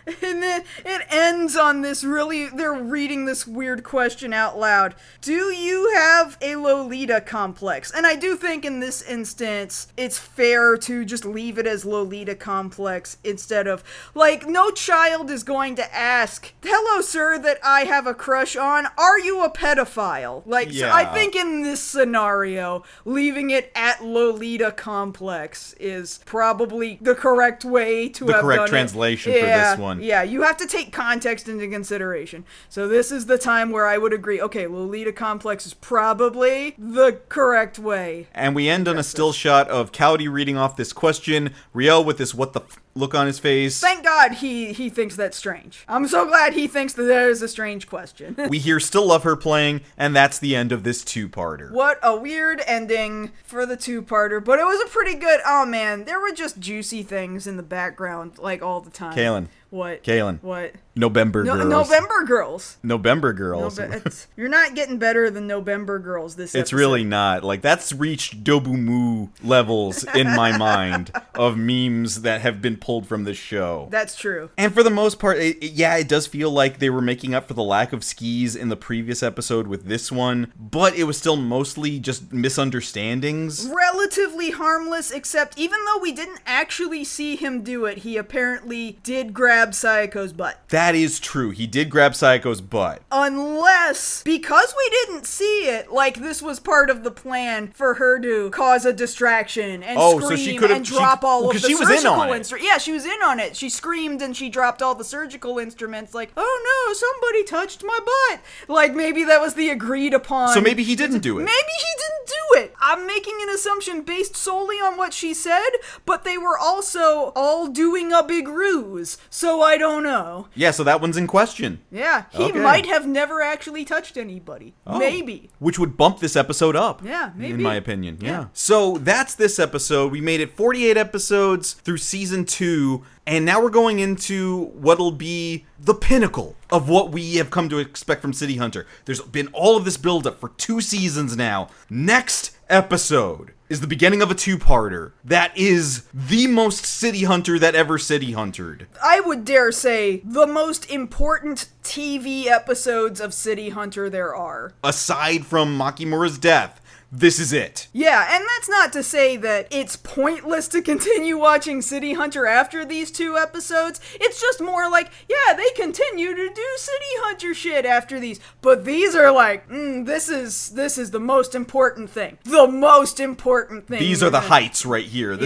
And then it ends on this they're reading this weird question out loud. Do you have a Lolita complex? And I do think in this instance, it's fair to just leave it as Lolita complex instead of, like, no child is going to ask, hello, sir, that I have a crush on, are you a pedophile? Like, yeah. So I think in this scenario, leaving it at Lolita complex is probably the correct way to have done it. The correct translation for this one. Yeah, you have to take context into consideration. So this is the time where I would agree, okay, Lolita complex is probably the correct way. And we end on a still shot of Cowdy reading off this question, Ryo with this what the look on his face. Thank God he thinks that's strange. I'm so glad he thinks that is a strange question. We hear Still Love Her playing, and that's the end of this two-parter. What a weird ending for the two-parter, but it was a pretty good, oh man, there were just juicy things in the background, like, all the time. Kaylin. What? Kaylin. What? Nobember Girls. Nobember Girls. Nobember Girls. You're not getting better than Nobember Girls this episode. It's really not. Like, that's reached Dobumu levels in my mind of memes that have been pulled from this show. That's true. And for the most part, it does feel like they were making up for the lack of skis in the previous episode with this one, but it was still mostly just misunderstandings. Relatively harmless, except even though we didn't actually see him do it, he apparently did grab grab Sayako's butt. That is true. He did grab Sayako's butt. Unless, because we didn't see it, like this was part of the plan for her to cause a distraction and scream and drop all of the surgical instruments. Yeah, she was in on it. She screamed and she dropped all the surgical instruments like, oh no, somebody touched my butt. Like maybe that was the agreed upon. So maybe he didn't do it. Maybe he didn't do it. I'm making an assumption based solely on what she said, but they were also all doing a big ruse. So I don't know. Yeah, so that one's in question. Yeah, he might have never actually touched anybody. Oh, maybe. Which would bump this episode up. Yeah, maybe. In my opinion, yeah. So that's this episode. We made it 48 episodes through season 2. And now we're going into what'll be the pinnacle of what we have come to expect from City Hunter. There's been all of this buildup for 2 seasons now. Next episode is the beginning of a 2-parter that is the most City Hunter that ever City Huntered. I would dare say the most important TV episodes of City Hunter there are. Aside from Makimura's death. This is it. Yeah, and that's not to say that it's pointless to continue watching City Hunter after these 2 episodes. It's just more like, yeah, they continue to do City Hunter shit after these. But these are like, this is the most important thing. The most important thing. These are the heights right here.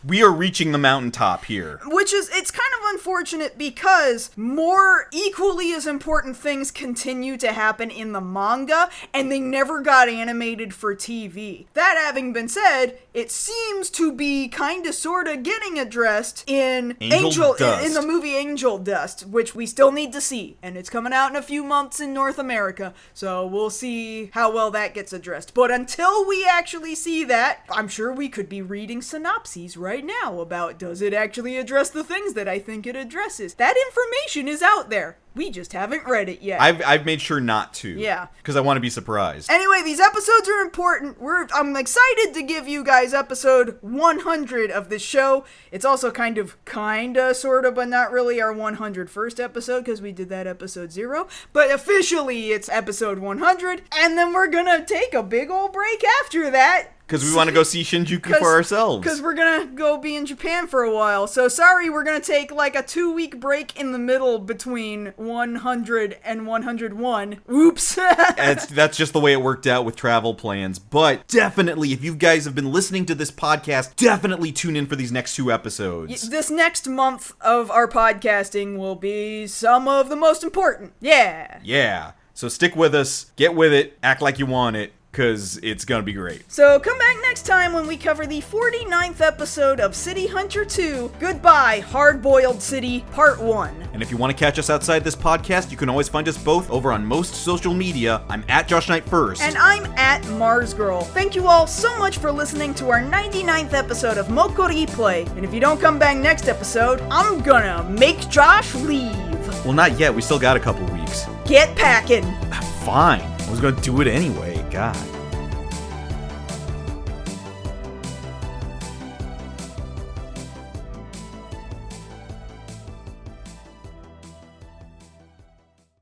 We are reaching the mountaintop here. Which is, it's kind of unfortunate because more equally as important things continue to happen in the manga, and they never got animated for TV. That having been said, it seems to be kinda sorta getting addressed in Angel Dust. In the movie Angel Dust, which we still need to see, and it's coming out in a few months in North America, so we'll see how well that gets addressed. But until we actually see that, I'm sure we could be reading synopses right now about does it actually address the things that I think it addresses. That information is out there. We just haven't read it yet. I've made sure not to. Yeah. Because I want to be surprised. Anyway, these episodes are important. I'm excited to give you guys episode 100 of this show. It's also kinda, sorta, but not really our 101st episode, because we did that episode 0. But officially, it's episode 100, and then we're gonna take a big old break after that. Because we want to go see Shinjuku for ourselves. Because we're going to go be in Japan for a while. So sorry, we're going to take like a 2-week break in the middle between 100 and 101. Oops. That's just the way it worked out with travel plans. But definitely, if you guys have been listening to this podcast, definitely tune in for these next 2 episodes. This next month of our podcasting will be some of the most important. Yeah. Yeah. So stick with us, get with it, act like you want it. Because it's going to be great. So come back next time when we cover the 49th episode of City Hunter 2, Goodbye, Hard-Boiled City, Part 1. And if you want to catch us outside this podcast, you can always find us both over on most social media. I'm at JoshKnightFirst. And I'm at MarzGurl. Thank you all so much for listening to our 99th episode of MokkoriPlay. And if you don't come back next episode, I'm gonna make Josh leave. Well, not yet. We still got a couple weeks. Get packing. Fine. I was going to do it anyway. God.